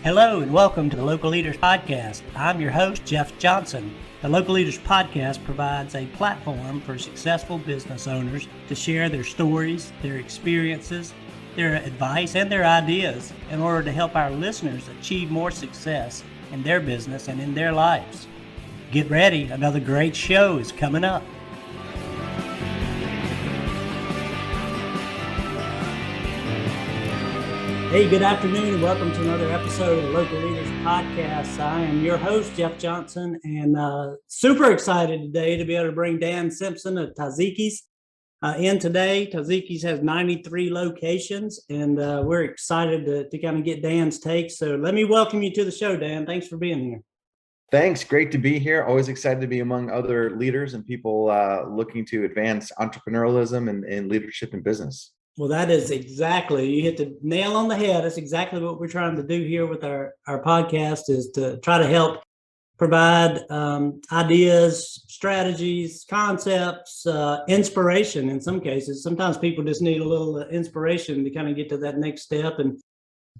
Hello and welcome to the Local Leaders Podcast. I'm your host, Jeff Johnson. The Local Leaders Podcast provides a platform for successful business owners to share their stories, their experiences, their advice, and their ideas in order to help our listeners achieve more success in their business and in their lives. Get ready, another great show is coming up. Hey, good afternoon and welcome to another episode of the Local Leaders Podcast. I am your host, Jeff Johnson, and super excited today to be able to bring Dan Simpson of Taziki's in today. Taziki's has 93 locations, and we're excited to kind of get Dan's take. So let me welcome you to the show, Dan. Thanks for being here. Thanks. Great to be here. Always excited to be among other leaders and people looking to advance entrepreneurialism and leadership in business. Well, that is exactly, you hit the nail on the head. That's exactly what we're trying to do here with our podcast, is to try to help provide ideas, strategies, concepts, inspiration in some cases. Sometimes people just need a little inspiration to kind of get to that next step. And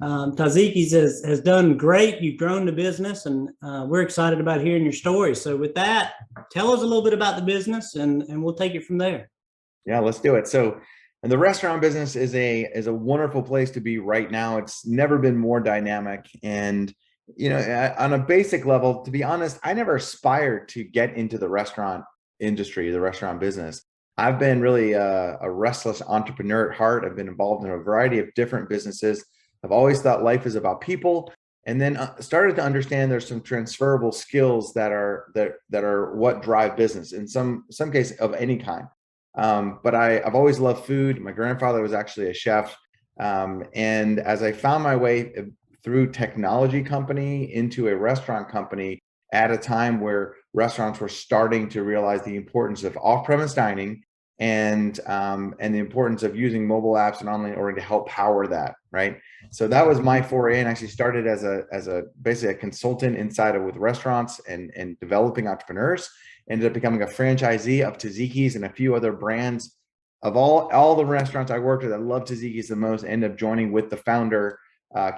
Taziki's has done great. You've grown the business, and we're excited about hearing your story. So with that, tell us a little bit about the business, and we'll take it from there. Yeah, let's do it. And the restaurant business is a wonderful place to be right now. It's never been more dynamic. And, on a basic level, to be honest, I never aspired to get into the restaurant industry, the restaurant business. I've been really a restless entrepreneur at heart. I've been involved in a variety of different businesses. I've always thought life is about people, and then started to understand there's some transferable skills that are what drive business in some cases of any kind. But I've always loved food. My grandfather was actually a chef. And as I found my way through technology company into a restaurant company at a time where restaurants were starting to realize the importance of off-premise dining and the importance of using mobile apps and online ordering to help power that, right? So that was my foray, and actually started as basically a consultant inside with restaurants and developing entrepreneurs. Ended up becoming a franchisee of Taziki's and a few other brands. Of all the restaurants I worked with, I love Taziki's the most. Ended up joining with the founder,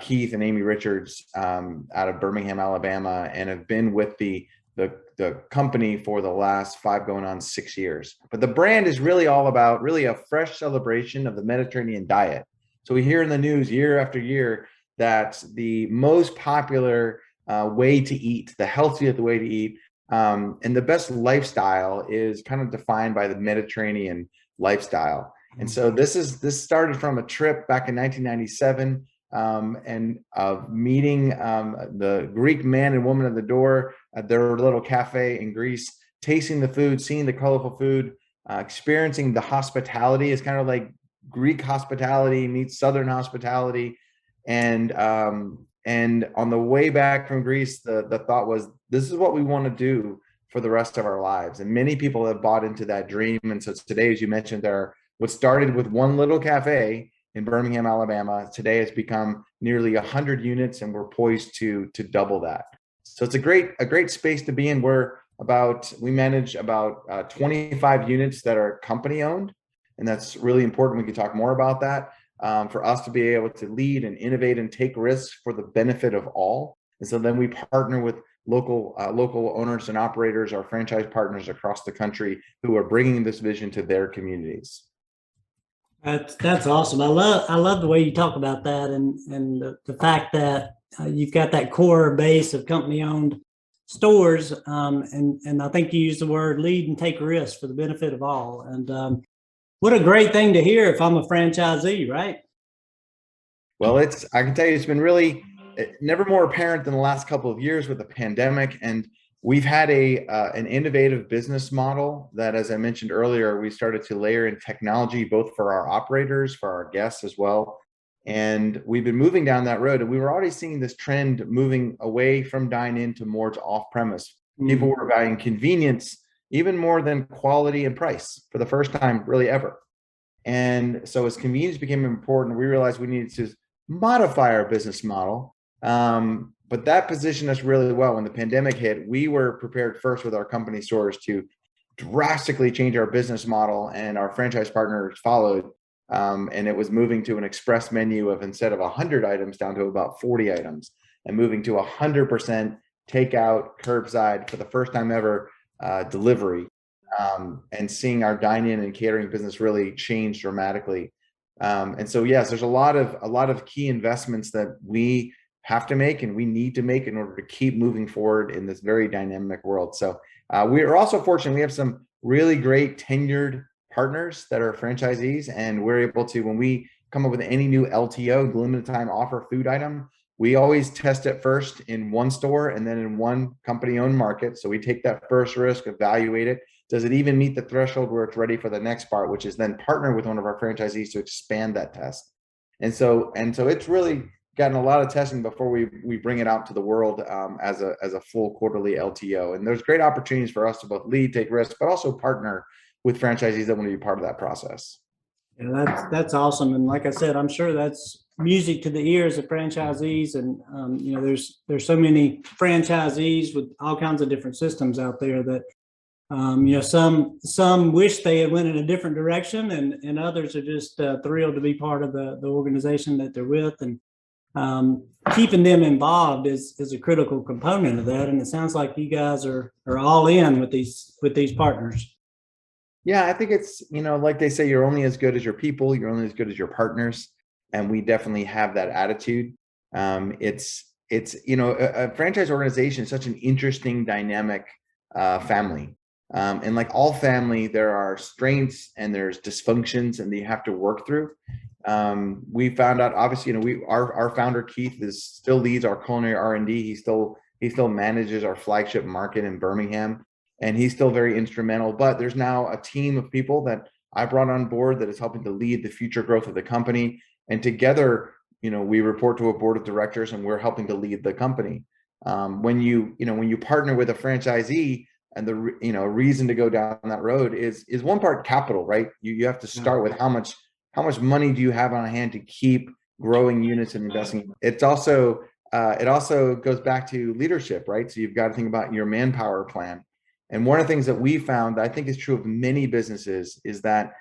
Keith and Amy Richards, out of Birmingham, Alabama, and have been with the company for the last 5 going on 6 years. But the brand is really all about really a fresh celebration of the Mediterranean diet. So we hear in the news year after year that the most popular way to eat, the healthiest way to eat, and the best lifestyle is kind of defined by the Mediterranean lifestyle. And so this started from a trip back in 1997 and of meeting the Greek man and woman at the door at their little cafe in Greece, tasting the food, seeing the colorful food, experiencing the hospitality. It's kind of like Greek hospitality meets Southern hospitality. And on the way back from Greece, the thought was, this is what we want to do for the rest of our lives. And many people have bought into that dream. And so today, as you mentioned, what started with one little cafe in Birmingham, Alabama, today has become nearly 100 units, and we're poised to double that. So it's a great space to be in. We manage about 25 units that are company owned. And that's really important. We can talk more about that. For us to be able to lead and innovate and take risks for the benefit of all. And so then we partner with local owners and operators, our franchise partners across the country, who are bringing this vision to their communities. That's awesome. I love the way you talk about that, and the fact that you've got that core base of company-owned stores, and I think you used the word lead and take risks for the benefit of all. And what a great thing to hear if I'm a franchisee, right? Well, I can tell you, it's been really never more apparent than the last couple of years with the pandemic. And we've had an innovative business model that, as I mentioned earlier, we started to layer in technology, both for our operators, for our guests as well. And we've been moving down that road. And we were already seeing this trend moving away from dine-in to more to off-premise. People were valuing convenience even more than quality and price for the first time really ever. And so as convenience became important, we realized we needed to modify our business model. But that positioned us really well. When the pandemic hit, we were prepared first with our company stores to drastically change our business model, and our franchise partners followed. And it was moving to an express menu of, instead of 100 items, down to about 40 items. and moving to 100% takeout, curbside for the first time ever, delivery, and seeing our dine-in and catering business really change dramatically. And so, yes, there's a lot of key investments that we have to make and we need to make in order to keep moving forward in this very dynamic world. So we are also fortunate. We have some really great tenured partners that are franchisees, and we're able to, when we come up with any new LTO, limited time offer food item, we always test it first in one store and then in one company owned market. So we take that first risk, evaluate it. Does it even meet the threshold where it's ready for the next part, which is then partner with one of our franchisees to expand that test. And so it's really gotten a lot of testing before we bring it out to the world as a full quarterly LTO. And there's great opportunities for us to both lead, take risks, but also partner with franchisees that want to be part of that process. Yeah, that's awesome. And like I said, I'm sure that's music to the ears of franchisees. And there's so many franchisees with all kinds of different systems out there that some wish they had went in a different direction, and others are just thrilled to be part of the organization that they're with. And keeping them involved is a critical component of that. And it sounds like you guys are all in with these partners. Yeah, I think it's, like they say, you're only as good as your people, you're only as good as your partners. And we definitely have that attitude. It's a franchise organization is such an interesting dynamic family. And like all family, there are strengths and there's dysfunctions and you have to work through. We found out, obviously, our founder Keith still leads our culinary R&D. He still manages our flagship market in Birmingham, and he's still very instrumental. But there's now a team of people that I brought on board that is helping to lead the future growth of the company. And together, we report to a board of directors, and we're helping to lead the company. When you partner with a franchisee, and the reason to go down that road is one part capital, right? You have to start with how much money do you have on hand to keep growing units and investing. It also goes back to leadership, right? So you've got to think about your manpower plan. And one of the things that we found that I think is true of many businesses is that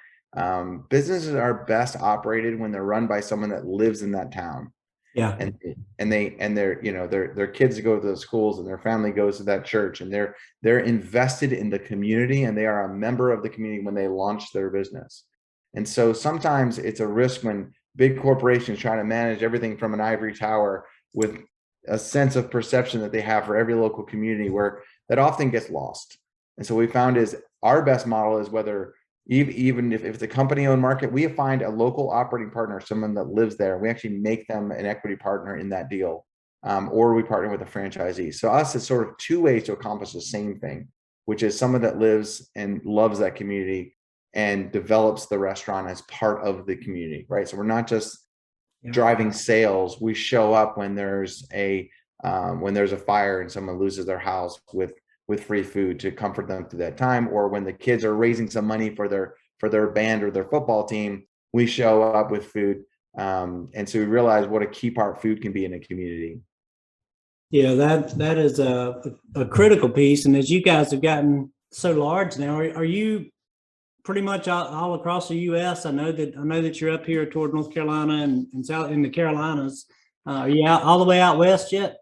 businesses are best operated when they're run by someone that lives in that town. Yeah. And their kids go to the schools and their family goes to that church, and they're invested in the community, and they are a member of the community when they launch their business. And so sometimes it's a risk when big corporations try to manage everything from an ivory tower with a sense of perception that they have for every local community, where that often gets lost. And so we found is our best model is whether even if it's a company-owned market, we find a local operating partner, someone that lives there. We actually make them an equity partner in that deal, or we partner with a franchisee. So us, it's sort of two ways to accomplish the same thing, which is someone that lives and loves that community and develops the restaurant as part of the community, right? So we're not just driving sales. We show up when there's a fire and someone loses their house with free food to comfort them through that time, or when the kids are raising some money for their band or their football team, we show up with food. And so we realize what a key part food can be in a community. Yeah, that is a critical piece. And as you guys have gotten so large now, are you pretty much all across the U.S.? I know that you're up here toward North Carolina and south in the Carolinas. Are you out all the way out west yet?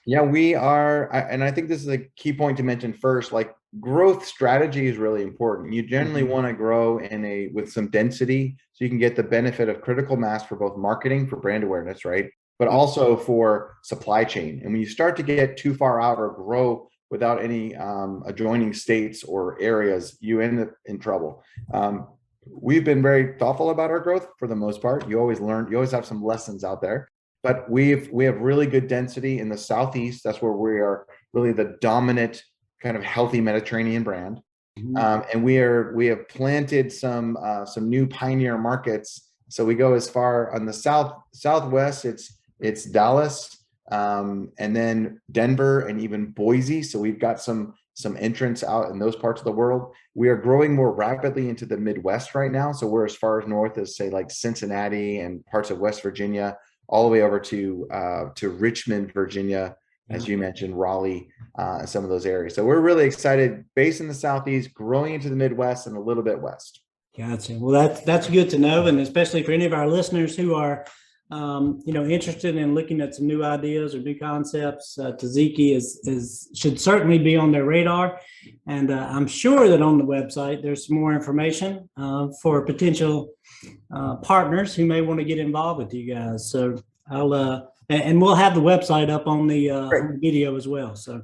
Yeah, we are. And I think this is a key point to mention first, like growth strategy is really important. You generally want to grow with some density so you can get the benefit of critical mass for both marketing, for brand awareness, right? But also for supply chain. And when you start to get too far out or grow without any adjoining states or areas, you end up in trouble. We've been very thoughtful about our growth for the most part. You always have some lessons out there. But we have really good density in the Southeast. That's where we are really the dominant kind of healthy Mediterranean brand. And we have planted some new pioneer markets. So we go as far on the southwest. It's Dallas, and then Denver, and even Boise. So we've got some entrants out in those parts of the world. We are growing more rapidly into the Midwest right now. So we're as far as north as, say, like Cincinnati and parts of West Virginia, all the way over to Richmond, Virginia, as you mentioned, Raleigh, some of those areas. So we're really excited, based in the Southeast, growing into the Midwest and a little bit west. Gotcha. Well, that's good to know, and especially for any of our listeners who are interested in looking at some new ideas or new concepts, Taziki should certainly be on their radar. And I'm sure that on the website, there's some more information for potential partners who may want to get involved with you guys. So and we'll have the website up on the video as well. So.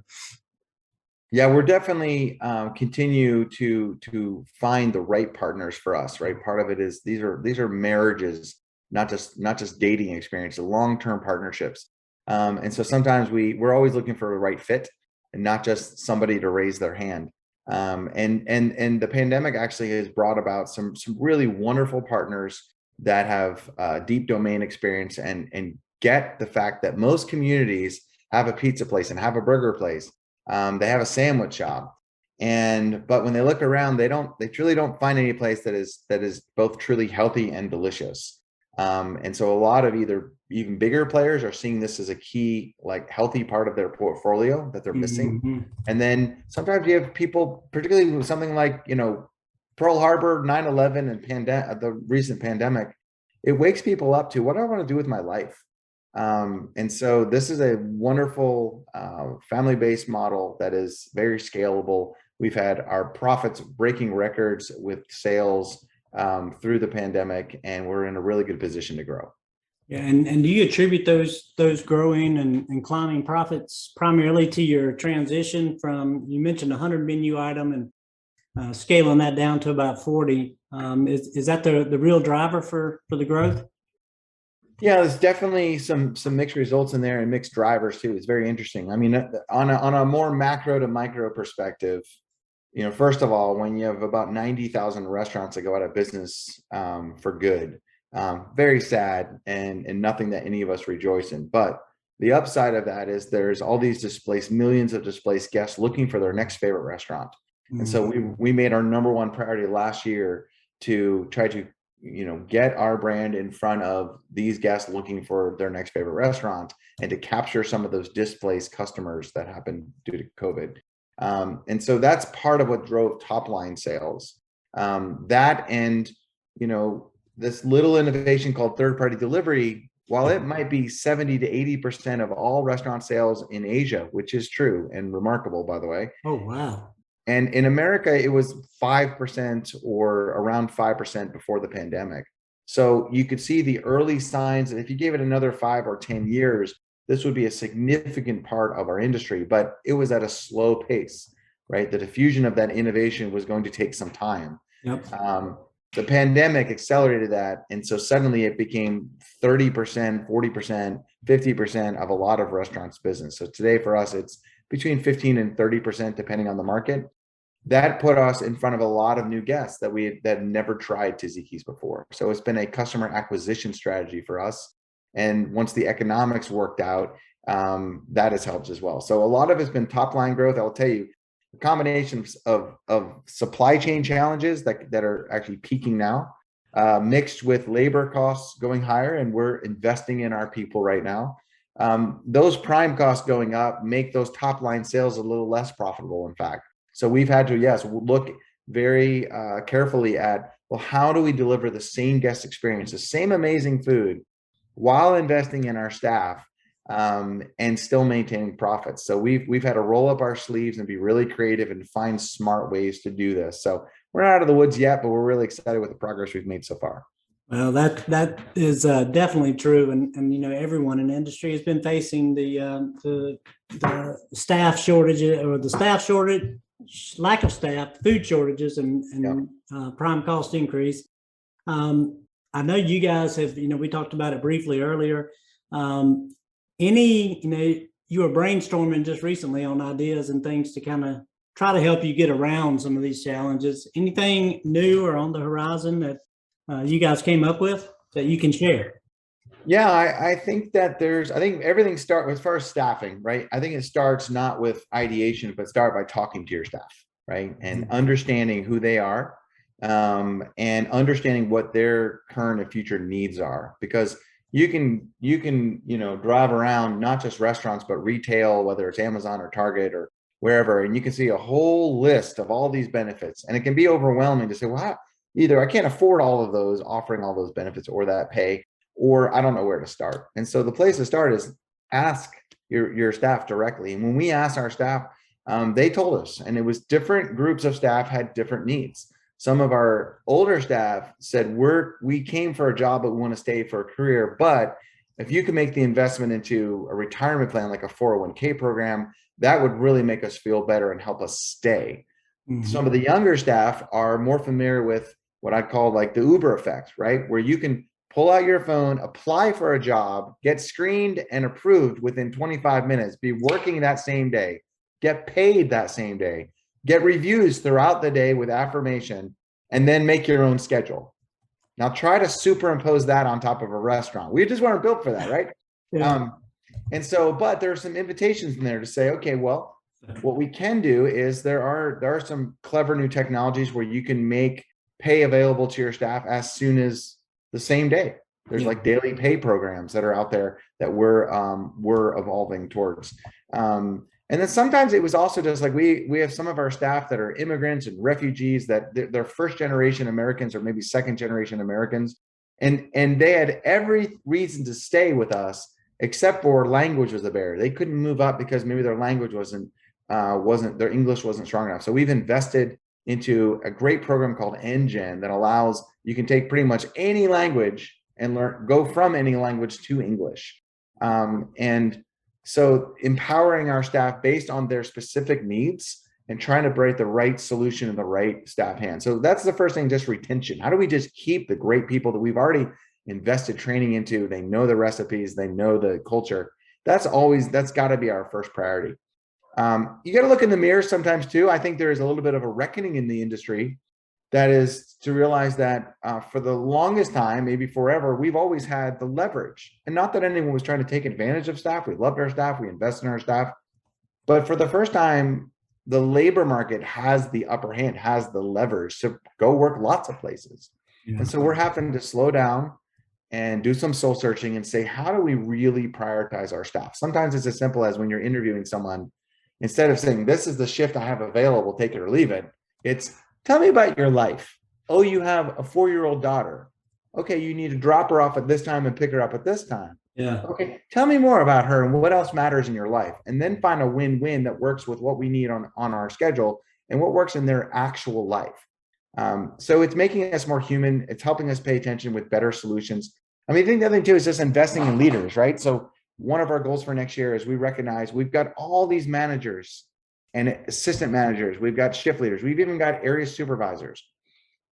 Yeah, we're definitely continue to find the right partners for us, right? Part of it is these are marriages, not just dating experience, long-term partnerships. And so sometimes we're always looking for the right fit and not just somebody to raise their hand. And the pandemic actually has brought about some really wonderful partners that have deep domain experience and get the fact that most communities have a pizza place and have a burger place. They have a sandwich shop, but when they look around, they truly don't find any place that is both truly healthy and delicious. And so a lot of even bigger players are seeing this as a key, like, healthy part of their portfolio that they're missing. Mm-hmm. And then sometimes you have people, particularly with something like, Pearl Harbor, 9/11, and the recent pandemic, it wakes people up to, what do I want to do with my life? And so this is a wonderful family-based model that is very scalable. We've had our profits breaking records with sales through the pandemic, and we're in a really good position to grow. Yeah, and do you attribute those growing and climbing profits primarily to your transition from, you mentioned 100 menu item and scaling that down to about 40? Is that the real driver for the growth? Yeah, there's definitely some mixed results in there and mixed drivers too. It's very interesting. I mean, on a more macro to micro perspective, first of all, when you have about 90,000 restaurants that go out of business for good, very sad and nothing that any of us rejoice in. But the upside of that is there's all these millions of displaced guests looking for their next favorite restaurant. Mm-hmm. And so we made our number one priority last year to try to get our brand in front of these guests looking for their next favorite restaurant and to capture some of those displaced customers that happened due to COVID. And so that's part of what drove top line sales. That and, this little innovation called third-party delivery, while it might be 70 to 80% of all restaurant sales in Asia, which is true and remarkable, by the way. Oh, wow. And in America, it was 5% or around 5% before the pandemic. So you could see the early signs. And if you gave it another 5 or 10 years, this would be a significant part of our industry, but it was at a slow pace, right? The diffusion of that innovation was going to take some time. Yep. The pandemic accelerated that. And so suddenly it became 30%, 40%, 50% of a lot of restaurants' business. So today for us, it's between 15 and 30%, depending on the market. That put us in front of a lot of new guests that never tried Taziki's before. So it's been a customer acquisition strategy for us. And once the economics worked out, that has helped as well. So a lot of it's been top line growth. I'll tell you, a combination of supply chain challenges that are actually peaking now, mixed with labor costs going higher, and we're investing in our people right now. Those prime costs going up make those top line sales a little less profitable, in fact. So we've had to, look very carefully at, well, how do we deliver the same guest experience, the same amazing food, while investing in our staff and still maintaining profits? So we've had to roll up our sleeves and be really creative and find smart ways to do this. So we're not out of the woods yet, but we're really excited with the progress we've made so far. Well, that is definitely true, and everyone in the industry has been facing the staff shortage, or the staff shortage, lack of staff, food shortages, and prime cost increase. I know you guys have, we talked about it briefly earlier. You were brainstorming just recently on ideas and things to kind of try to help you get around some of these challenges. Anything new or on the horizon that you guys came up with that you can share? Yeah, I think that I think everything starts as far as staffing, right? I think it starts not with ideation, but start by talking to your staff, right? And understanding who they are, and understanding what their current and future needs are. Because you can drive around not just restaurants, but retail, whether it's Amazon or Target or wherever, and you can see a whole list of all these benefits. And it can be overwhelming to say, well, either I can't afford all of those, offering all those benefits or that pay, or I don't know where to start. And so the place to start is ask your staff directly. And when we asked our staff, they told us, and it was different groups of staff had different needs. Some of our older staff said, we came for a job, but we want to stay for a career. But if you can make the investment into a retirement plan, like a 401k program, that would really make us feel better and help us stay. Mm-hmm. Some of the younger staff are more familiar with what I call like the Uber effect, right? Where you can pull out your phone, apply for a job, get screened and approved within 25 minutes, be working that same day, get paid that same day, get reviews throughout the day with affirmation, and then make your own schedule. Now try to superimpose that on top of a restaurant. We just weren't built for that, right? Yeah. And so, but there are some invitations in there to say, okay, well, what we can do is there are some clever new technologies where you can make pay available to your staff as soon as the same day. There's like daily pay programs that are out there that we're evolving towards. And then sometimes it was also just like we have some of our staff that are immigrants and refugees that they're first generation Americans or maybe second generation Americans. And they had every reason to stay with us, except for language was a barrier. They couldn't move up because maybe their language their English wasn't strong enough. So we've invested into a great program called NGen that allows you can take pretty much any language and go from any language to English. And so empowering our staff based on their specific needs and trying to break the right solution in the right staff hands. So that's the first thing, just retention. How do we just keep the great people that we've already invested training into? They know the recipes, they know the culture. That's got to be our first priority. You got to look in the mirror sometimes too. I think there is a little bit of a reckoning in the industry that is to realize that for the longest time, maybe forever, we've always had the leverage. And not that anyone was trying to take advantage of staff. We loved our staff. We invest in our staff. But for the first time, the labor market has the upper hand, has the leverage to go work lots of places. Yeah. And so we're having to slow down and do some soul searching and say, how do we really prioritize our staff? Sometimes it's as simple as when you're interviewing someone, instead of saying, this is the shift I have available, take it or leave it, it's, tell me about your life. Oh, you have a 4-year-old daughter. Okay, you need to drop her off at this time and pick her up at this time. Yeah. Okay, tell me more about her and what else matters in your life. And then find a win-win that works with what we need on our schedule and what works in their actual life. So it's making us more human. It's helping us pay attention with better solutions. I mean, I think the other thing too is just investing in leaders, right? So one of our goals for next year is we recognize we've got all these managers and assistant managers. We've got shift leaders. We've even got area supervisors.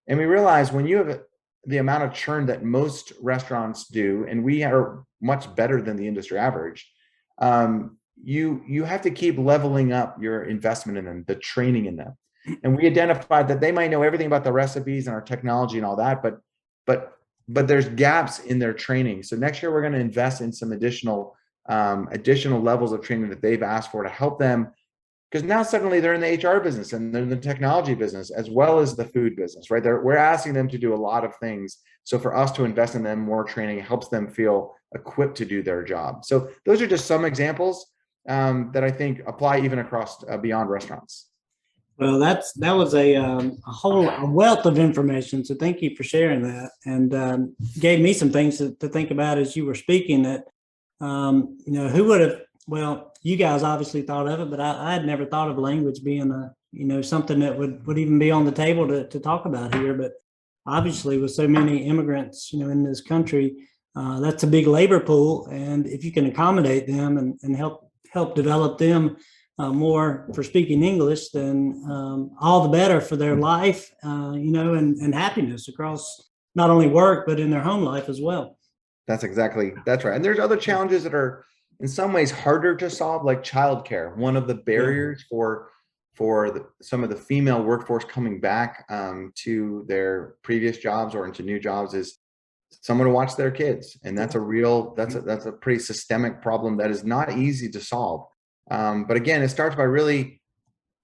And we realize when you have the amount of churn that most restaurants do, and we are much better than the industry average, you have to keep leveling up your investment in them, the training in them. And we identified that they might know everything about the recipes and our technology and all that, but there's gaps in their training. So next year we're going to invest in some additional levels of training that they've asked for to help them. Because now suddenly they're in the HR business and they're in the technology business as well as the food business, right? We're asking them to do a lot of things. So for us to invest in them more training helps them feel equipped to do their job. So those are just some examples that I think apply even across beyond restaurants. Well, that was a wealth of information. So thank you for sharing that, and gave me some things to think about as you were speaking. That who would have? Well, you guys obviously thought of it, but I had never thought of language being something that would even be on the table to talk about here. But obviously, with so many immigrants, in this country, that's a big labor pool, and if you can accommodate them and help develop them more for speaking English, then all the better for their life, and happiness across not only work but in their home life as well. That's right. And there's other challenges that are in some ways harder to solve, like childcare. One of the barriers for some of the female workforce coming back to their previous jobs or into new jobs is someone to watch their kids, and that's a pretty systemic problem that is not easy to solve. But again, it starts by really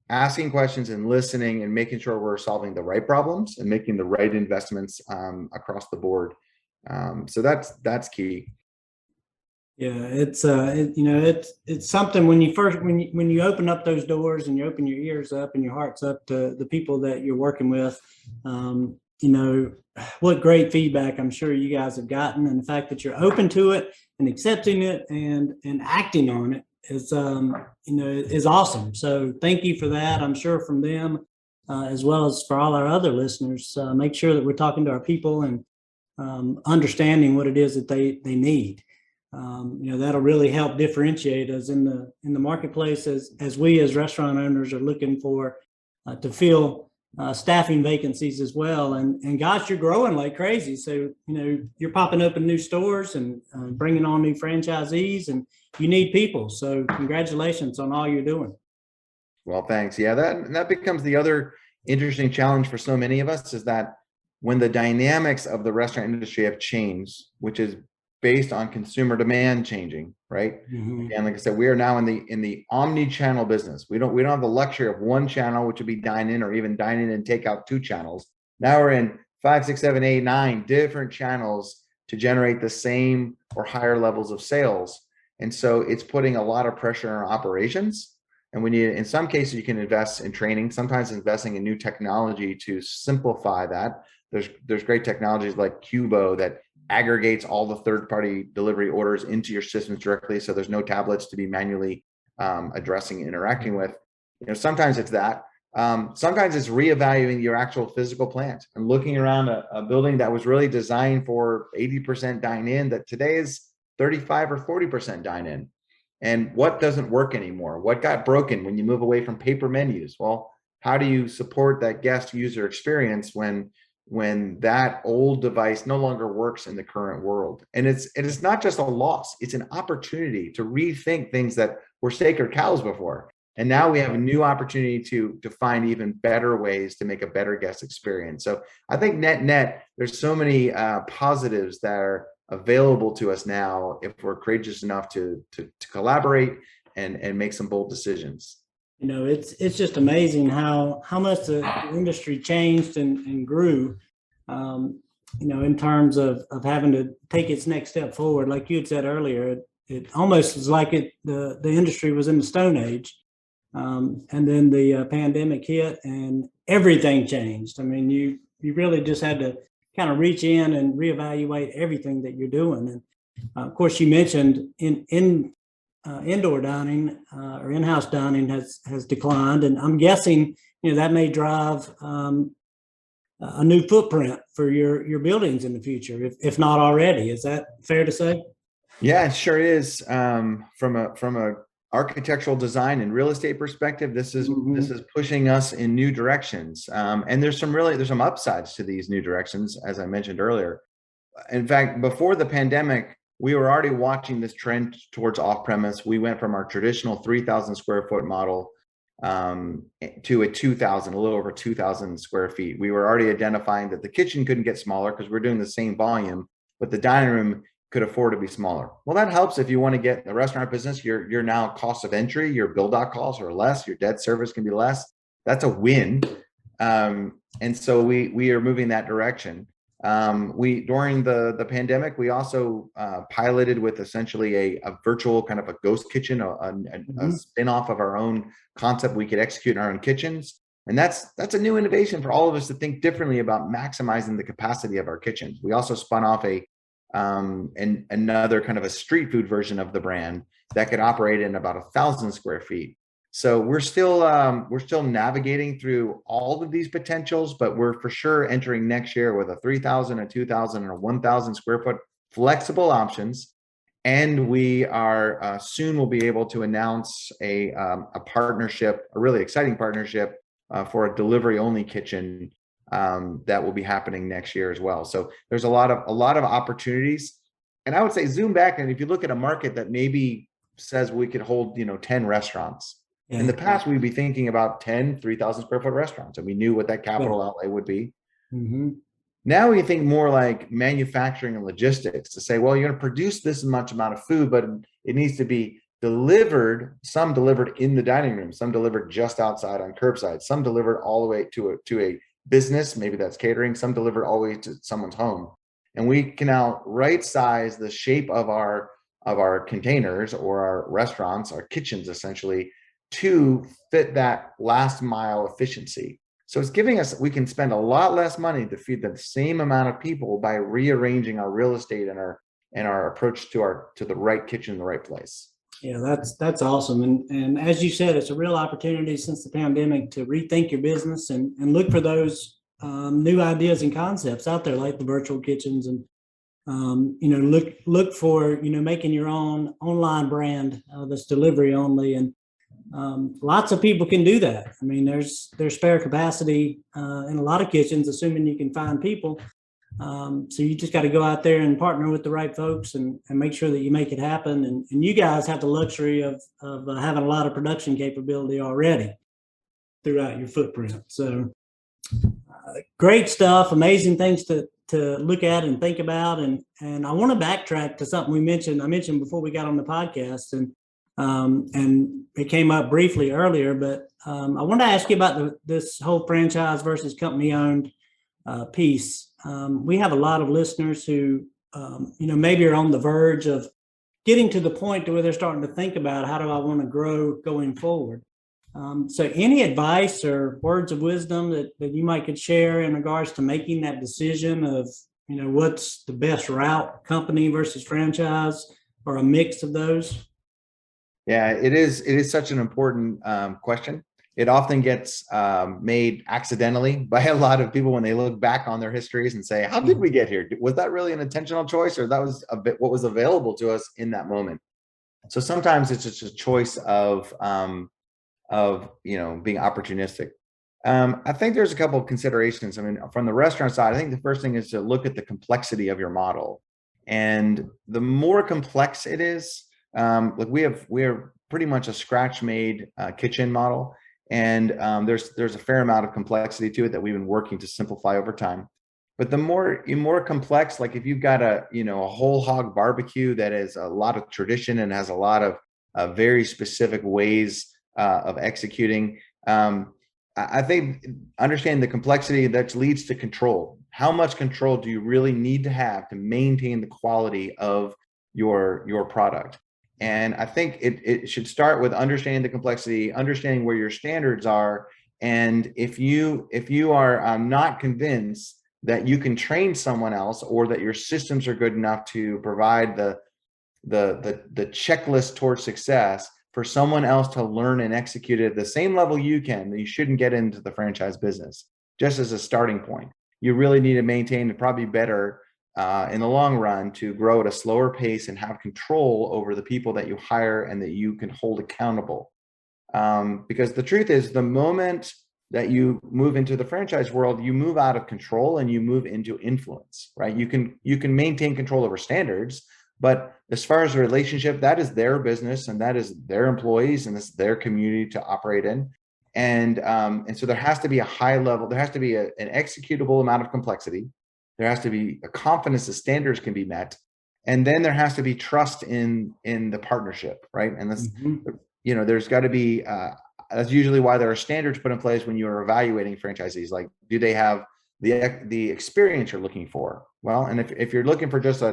asking questions and listening and making sure we're solving the right problems and making the right investments across the board. So that's key. Yeah, it's something when you open up those doors and you open your ears up and your hearts up to the people that you're working with, what great feedback I'm sure you guys have gotten, and the fact that you're open to it and accepting it and acting on it is awesome. So thank you for that. I'm sure from them, as well as for all our other listeners, make sure that we're talking to our people and understanding what it is that they need. That'll really help differentiate us in the marketplace as we as restaurant owners are looking for to fill staffing vacancies as well. And gosh, you're growing like crazy. So, you're popping open new stores and bringing on new franchisees, and you need people. So congratulations on all you're doing. Well, thanks. Yeah, that becomes the other interesting challenge for so many of us, is that when the dynamics of the restaurant industry have changed, which is based on consumer demand changing, right? Mm-hmm. And like I said, we are now in the omni-channel business. We don't have the luxury of one channel, which would be dine in, or even dine in and take out two channels. Now we're in 5, 6, 7, 8, 9 different channels to generate the same or higher levels of sales. And so it's putting a lot of pressure on our operations. And in some cases, you can invest in training, sometimes investing in new technology to simplify that. There's great technologies like Cubo that aggregates all the third-party delivery orders into your systems directly, so there's no tablets to be manually addressing and interacting with. Sometimes it's that. Sometimes it's reevaluating your actual physical plant and looking around a building that was really designed for 80% dine-in that today is 35 or 40% dine-in. And what doesn't work anymore? What got broken when you move away from paper menus? Well, how do you support that guest user experience when that old device no longer works in the current world? And it's not just a loss, it's an opportunity to rethink things that were sacred cows before. And now we have a new opportunity to find even better ways to make a better guest experience. So I think net, there's so many positives that are available to us now if we're courageous enough to collaborate and make some bold decisions. It's just amazing how much the industry changed and grew, in terms of having to take its next step forward. Like you had said earlier, it almost was like the industry was in the Stone Age. And then the pandemic hit and everything changed. I mean, you really just had to kind of reach in and reevaluate everything that you're doing. And of course, you mentioned indoor dining or in-house dining has declined, and I'm guessing that may drive a new footprint for your buildings in the future, if not already. Is that fair to say? Yeah, it sure is. From a architectural design and real estate perspective, this is pushing us in new directions. And there's some upsides to these new directions, as I mentioned earlier. In fact, before the pandemic, we were already watching this trend towards off-premise. We went from our traditional 3,000 square foot model to a little over 2,000 square feet. We were already identifying that the kitchen couldn't get smaller because we're doing the same volume, but the dining room could afford to be smaller. Well, that helps if you want to get the restaurant business. Your now cost of entry, your build-out costs are less, your debt service can be less. That's a win. And so we are moving that direction. During the pandemic, we also piloted with essentially a virtual kind of a ghost kitchen, a spin-off of our own concept we could execute in our own kitchens. And that's a new innovation for all of us to think differently about maximizing the capacity of our kitchens. We also spun off another kind of a street food version of the brand that could operate in about 1,000 square feet. So we're still navigating through all of these potentials, but we're for sure entering next year with a 3,000, a 2,000, and a 1,000 square foot flexible options. And we are soon will be able to announce a partnership, a really exciting partnership for a delivery only kitchen that will be happening next year as well. So there's a lot of opportunities. And I would say zoom back, and if you look at a market that maybe says we could hold 10 restaurants. Yeah. In the past, we'd be thinking about 10 3,000 square foot restaurants, and we knew what that capital outlay would be. Mm-hmm. Now we think more like manufacturing and logistics to say, well, you're going to produce this much amount of food, but it needs to be delivered, some delivered in the dining room, some delivered just outside on curbside, some delivered all the way to a business, maybe that's catering, some delivered all the way to someone's home. And we can now right size the shape of our containers or our restaurants, our kitchens essentially, to fit that last mile efficiency. So it's giving us, we can spend a lot less money to feed the same amount of people by rearranging our real estate and our approach to the right kitchen in the right place. Yeah, that's awesome. And as you said, it's a real opportunity since the pandemic to rethink your business and look for those new ideas and concepts out there, like the virtual kitchens, and look for making your own online brand that's delivery only. And lots of people can do that. I mean, there's spare capacity in a lot of kitchens, assuming you can find people. So you just got to go out there and partner with the right folks and make sure that you make it happen. And you guys have the luxury of having a lot of production capability already throughout your footprint. So great stuff, amazing things to look at and think about. And I want to backtrack to something I mentioned before we got on the podcast, and it came up briefly earlier, but I want to ask you about this whole franchise versus company owned piece. We have a lot of listeners who, maybe are on the verge of getting to the point to where they're starting to think about, how do I want to grow going forward? So any advice or words of wisdom that you might could share in regards to making that decision of, what's the best route, company versus franchise, or a mix of those? Yeah, it is such an important question. It often gets made accidentally by a lot of people when they look back on their histories and say, how did we get here? Was that really an intentional choice, or that was a bit what was available to us in that moment? So sometimes it's just a choice of being opportunistic. I think there's a couple of considerations. I mean, from the restaurant side, I think the first thing is to look at the complexity of your model. And the more complex it is, like we are pretty much a scratch-made kitchen model. And there's a fair amount of complexity to it that we've been working to simplify over time. But the more complex, like if you've got a whole hog barbecue that is a lot of tradition and has a lot of very specific ways of executing, I think understanding the complexity that leads to control. How much control do you really need to have to maintain the quality of your product? And I think it should start with understanding the complexity, understanding where your standards are. And if you are not convinced that you can train someone else, or that your systems are good enough to provide the checklist towards success for someone else to learn and execute it at the same level you can, you shouldn't get into the franchise business. Just as a starting point, you really need to maintain, and probably better in the long run, to grow at a slower pace and have control over the people that you hire and that you can hold accountable. Because the truth is, the moment that you move into the franchise world, you move out of control and you move into influence, right? You can maintain control over standards, but as far as a relationship, that is their business and that is their employees and it's their community to operate in. And so there has to be a high level, there has to be an executable amount of complexity. There has to be a confidence the standards can be met. And then there has to be trust in the partnership, right? And that's, there's got to be, that's usually why there are standards put in place when you're evaluating franchisees. Like, do they have the experience you're looking for? Well, and if you're looking for just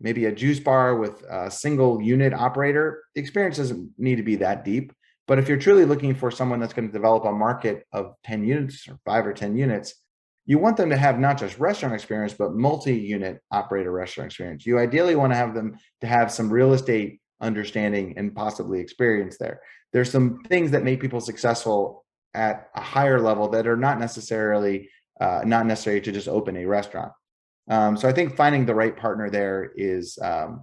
maybe a juice bar with a single unit operator, the experience doesn't need to be that deep. But if you're truly looking for someone that's going to develop a market of 10 units or 5 or 10 units, you want them to have not just restaurant experience, but multi-unit operator restaurant experience. You ideally want to have them to have some real estate understanding and possibly experience there. There's some things that make people successful at a higher level that are not necessary to just open a restaurant. So I think finding the right partner there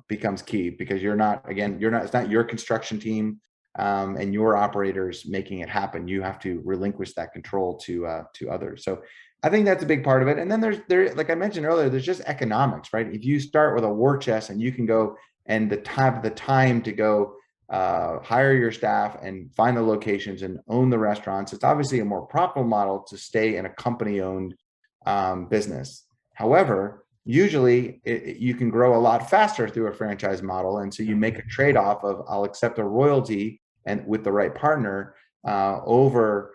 becomes key, because it's not your construction team and your operators making it happen. You have to relinquish that control to others. So I think that's a big part of it. And then there, like I mentioned earlier, there's just economics, right? If you start with a war chest and you can go and the time to go hire your staff and find the locations and own the restaurants, it's obviously a more profitable model to stay in a company-owned business. However, usually you can grow a lot faster through a franchise model. And so you make a trade-off of, I'll accept a royalty and with the right partner over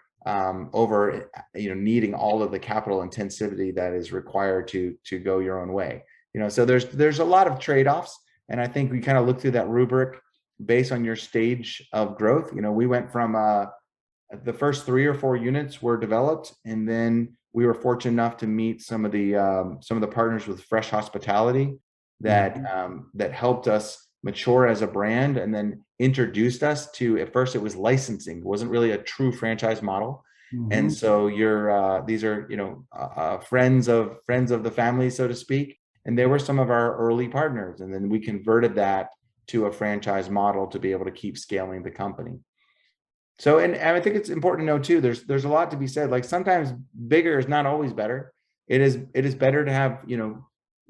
needing all of the capital intensity that is required to go your own way. So there's a lot of trade-offs, and I think we kind of look through that rubric based on your stage of growth. We went from the first 3 or 4 units were developed, and then we were fortunate enough to meet some of the partners with Fresh Hospitality that helped us mature as a brand, and then introduced us to, at first it was licensing. It wasn't really a true franchise model. And so these are friends of the family, so to speak, and they were some of our early partners, and then we converted that to a franchise model to be able to keep scaling the company. So, and I think it's important to know too, there's a lot to be said. Like, sometimes bigger is not always better. It is better to have,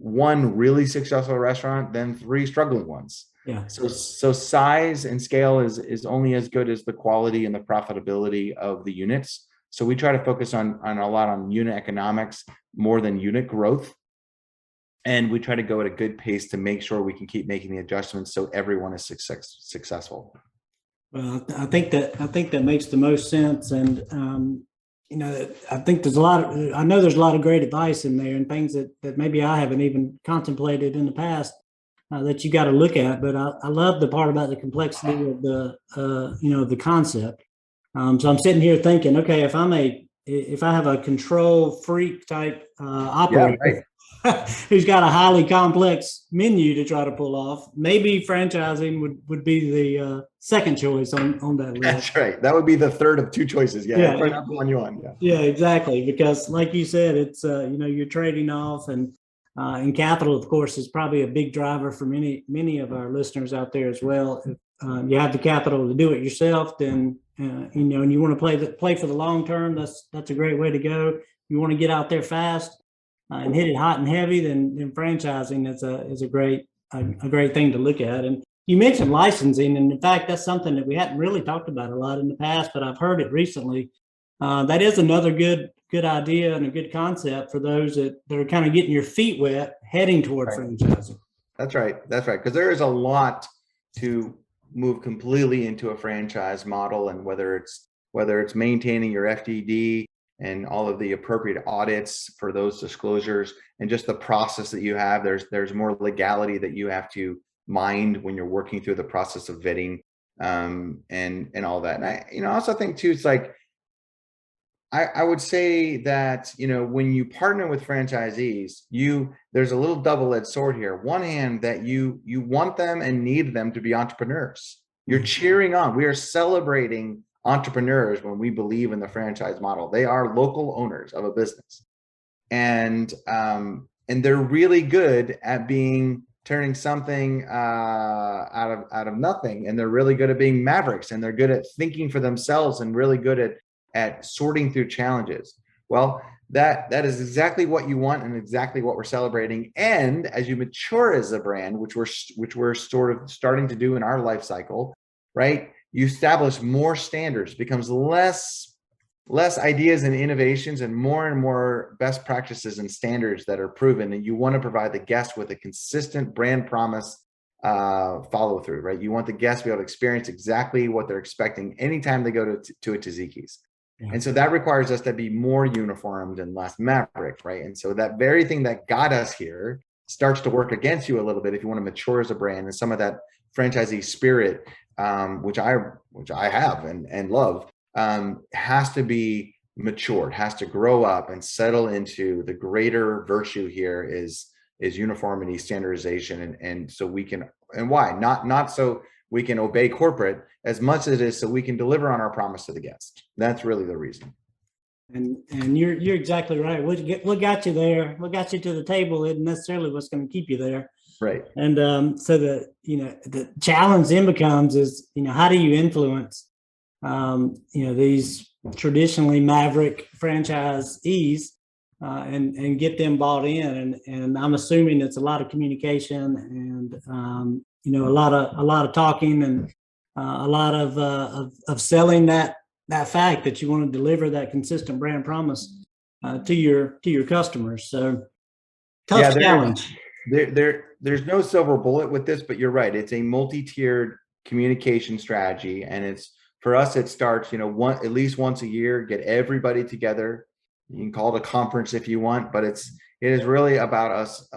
1 really successful restaurant than 3 struggling ones. Yeah. So size and scale is only as good as the quality and the profitability of the units. So we try to focus on a lot on unit economics more than unit growth. And we try to go at a good pace to make sure we can keep making the adjustments so everyone is successful. Well, I think that makes the most sense, and I think I know there's a lot of great advice in there, and things that maybe I haven't even contemplated in the past that you got to look at. But I love the part about the complexity of the concept. So I'm sitting here thinking, okay, if I have a control freak type operator. Yeah, right. Who's got a highly complex menu to try to pull off, maybe franchising would be the second choice on that list. That's right. That would be the third of 2 choices. Yeah. Probably not the one you want. Yeah, exactly. Because like you said, it's you're trading off, and capital, of course, is probably a big driver for many of our listeners out there as well. If you have the capital to do it yourself, then and you want to play for the long term, that's a great way to go. You want to get out there fast and hit it hot and heavy, then franchising is a great thing to look at. And you mentioned licensing, and in fact, that's something that we hadn't really talked about a lot in the past, but I've heard it recently. That is another good idea and a good concept for those that are kind of getting your feet wet, heading toward franchising. That's right. Because there is a lot to move completely into a franchise model, and whether it's maintaining your FDD and all of the appropriate audits for those disclosures, and just the process that you have. There's more legality that you have to mind when you're working through the process of vetting, and all that. And I also think too, it's like, I would say that, when you partner with franchisees, there's a little double-edged sword here. One hand, that you want them and need them to be entrepreneurs. You're cheering on. We are celebrating entrepreneurs when we believe in the franchise model. They are local owners of a business, and they're really good at turning something out of nothing, and they're really good at being mavericks, and they're good at thinking for themselves, and really good at sorting through challenges. Well, that is exactly what you want, and exactly what we're celebrating. And as you mature as a brand, which we're sort of starting to do in our life cycle, right? You establish more standards, becomes less ideas and innovations, and more best practices and standards that are proven. And you want to provide the guest with a consistent brand promise follow through, right? You want the guest to be able to experience exactly what they're expecting anytime they go to a Taziki's. Yeah. And so that requires us to be more uniformed and less maverick, right? And so that very thing that got us here starts to work against you a little bit if you want to mature as a brand. And some of that franchisee spirit, which I have and love, has to be matured, has to grow up and settle into the greater virtue here is uniformity, standardization, and so we can, and why not so we can obey corporate as much as it is so we can deliver on our promise to the guest. That's really the reason. And you're exactly right. What got you there? What got you to the table isn't necessarily what's going to keep you there. Right. And so the challenge then becomes is, how do you influence these traditionally maverick franchisees and get them bought in? And I'm assuming it's a lot of communication and a lot of talking and a lot of selling that fact that you want to deliver that consistent brand promise to your customers. So tough challenge. There's no silver bullet with this, but you're right. It's a multi-tiered communication strategy, and for us it starts at least once a year. Get everybody together. You can call it a conference if you want, but it is really about us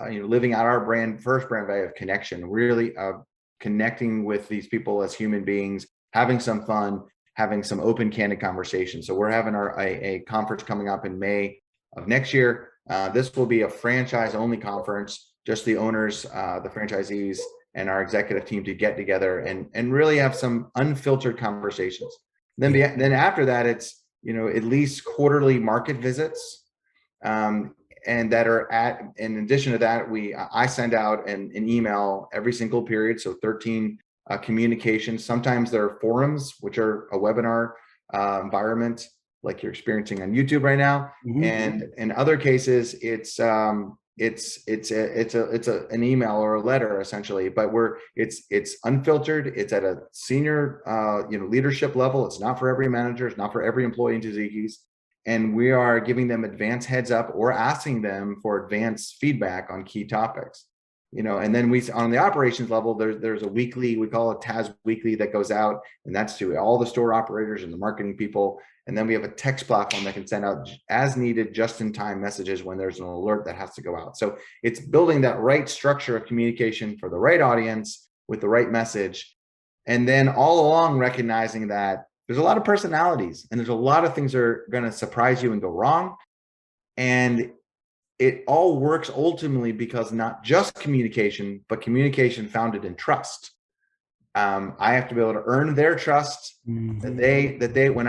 living out our first brand value of connection. Really connecting with these people as human beings, having some fun, having some open, candid conversations. So we're having a conference coming up in May of next year. This will be a franchise-only conference, just the owners, the franchisees, and our executive team to get together and really have some unfiltered conversations. Then after that, it's, at least quarterly market visits. And that are in addition to that, I send out an email every single period. So 13 communications. Sometimes there are forums, which are a webinar environment like you're experiencing on YouTube right now. Mm-hmm. And in other cases, it's an email or a letter essentially, but it's unfiltered. It's at a senior leadership level. It's not for every manager. It's not for every employee in Taziki's. And we are giving them advance heads up or asking them for advanced feedback on key topics. And then on the operations level, there's a weekly, we call it Taz Weekly, that goes out, and that's to all the store operators and the marketing people. And then we have a text platform that can send out as needed, just in time messages when there's an alert that has to go out. So it's building that right structure of communication for the right audience with the right message. And then all along recognizing that there's a lot of personalities and there's a lot of things that are going to surprise you and go wrong. And it all works ultimately because not just communication, but communication founded in trust. I have to be able to earn their trust. Mm-hmm. that they when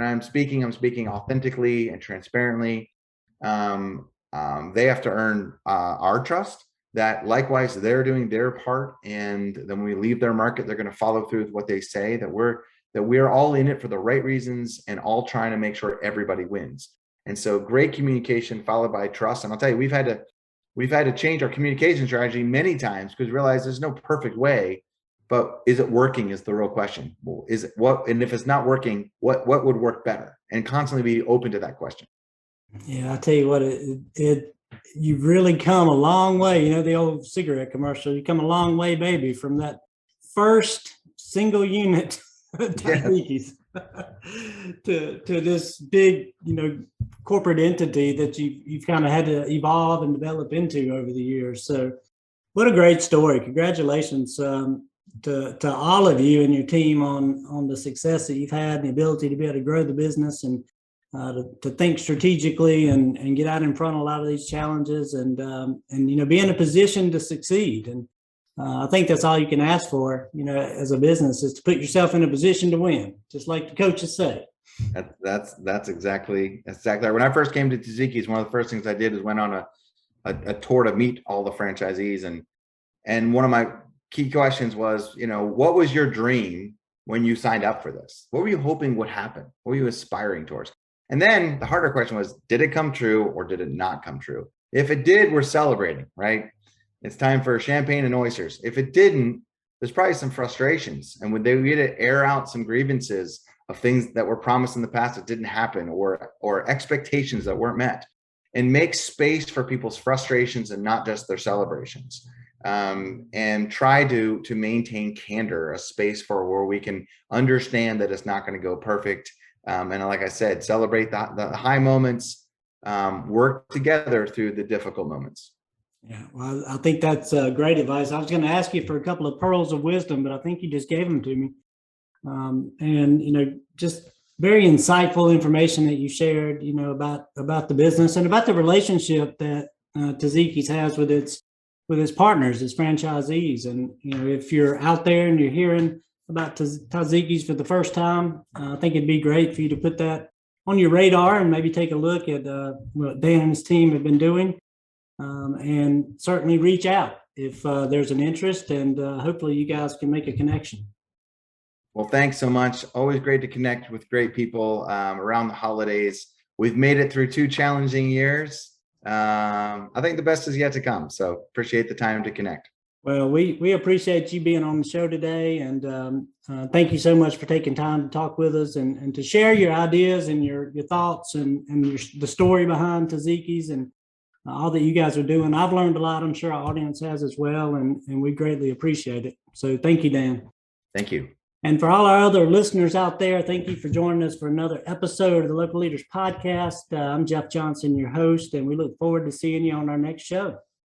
I'm speaking, I'm speaking authentically and transparently. They have to earn our trust. That likewise they're doing their part, and then when we leave their market, they're going to follow through with what they say. That we're all in it for the right reasons and all trying to make sure everybody wins. And so great communication followed by trust. And I'll tell you, we've had to change our communication strategy many times because we realize there's no perfect way, but is it working is the real question. Well, is it what, and if it's not working, what would work better? And constantly be open to that question. Yeah, I tell you what, you've really come a long way. The old cigarette commercial, you come a long way, baby, from that first single unit Taziki's to this big, corporate entity that you've kind of had to evolve and develop into over the years. So what a great story. Congratulations to all of you and your team on the success that you've had and the ability to be able to grow the business and to think strategically and get out in front of a lot of these challenges and be in a position to succeed. And I think that's all you can ask for, as a business, is to put yourself in a position to win, just like the coaches say. That's exactly right. When I first came to Taziki's, one of the first things I did is went on a tour to meet all the franchisees, and one of my key questions was, what was your dream when you signed up for this? What were you hoping would happen? What were you aspiring towards? And then the harder question was, did it come true or did it not come true? If it did, we're celebrating, right? It's time for champagne and oysters. If it didn't, there's probably some frustrations, and would they get to air out some grievances of things that were promised in the past that didn't happen, or expectations that weren't met, and make space for people's frustrations and not just their celebrations. And try to maintain candor, a space for where we can understand that it's not going to go perfect. And like I said, celebrate the high moments, work together through the difficult moments. Yeah, well, I think that's great advice. I was going to ask you for a couple of pearls of wisdom, but I think you just gave them to me. And just very insightful information that you shared, about the business and about the relationship that Taziki's has with its partners, its franchisees. And if you're out there and you're hearing about Taziki's for the first time, I think it'd be great for you to put that on your radar and maybe take a look at what Dan and his team have been doing. And certainly reach out if there's an interest, and hopefully you guys can make a connection. Well, thanks so much. Always great to connect with great people around the holidays. We've made it through 2 challenging years. I think the best is yet to come. So appreciate the time to connect. Well, we appreciate you being on the show today, and thank you so much for taking time to talk with us and to share your ideas and your thoughts and the story behind Taziki's and all that you guys are doing. I've learned a lot. I'm sure our audience has as well, and we greatly appreciate it. So thank you, Dan. Thank you. And for all our other listeners out there, thank you for joining us for another episode of the Local Leaders Podcast. I'm Jeff Johnson, your host, and we look forward to seeing you on our next show.